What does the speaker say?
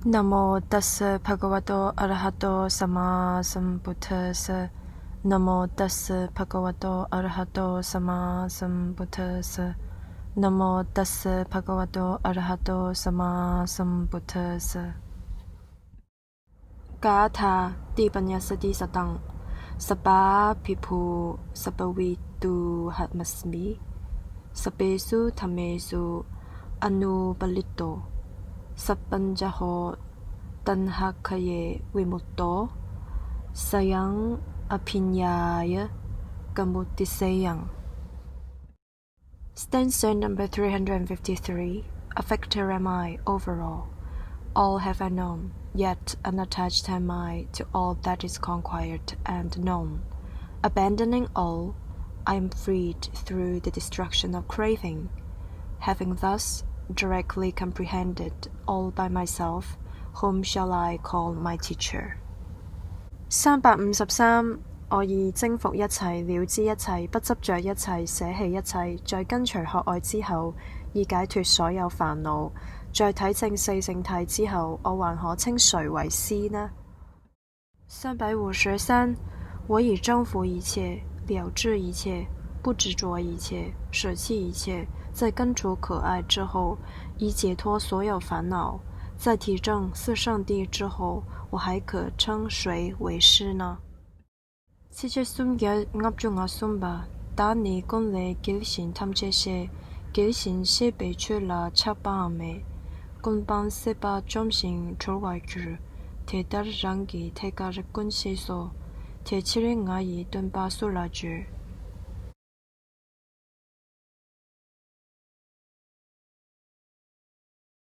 Namo tassa bhagavato arahato sama sambuddhassa. Namo tassa bhagavato arahato sama sambuddhassa. Namo tassa bhagavato arahato sama sambuddhassa. 嘎塔第80等Sabba Pipu Sabbavitu Hatmasmi Sabbesu Tamesu Anubalito Sabbanjaho Tanhakaye Vimutto Sayang Apinyaya Gamutisayang. Stanza number 353. A victor am I over all. All have I known, yet unattached am I to all that is conquered and known. Abandoning all, I am freed through the destruction of craving. Having thus directly comprehended all by myself, whom shall I call my teacher? 353. 我已征服一切，了知一切，不執着一切，捨棄一切，在根除學愛之後，已解脫所有煩惱。在體證四聖諦之後，我還可稱誰為師呢？353. 我已征服一切，了知一切，不執着一切，捨棄一切，在根除可愛之後，已解脫所有煩惱。在體證四聖諦之後，我還可稱誰為師呢？7숨겨 압중아 숨바 다니 꼰레 길신 탐제시 길신 시베출라 차바메 꼰반 세바 점신 졸와규 대다랑기 대가르 꼰시소 대치랭아이 던바 솔라주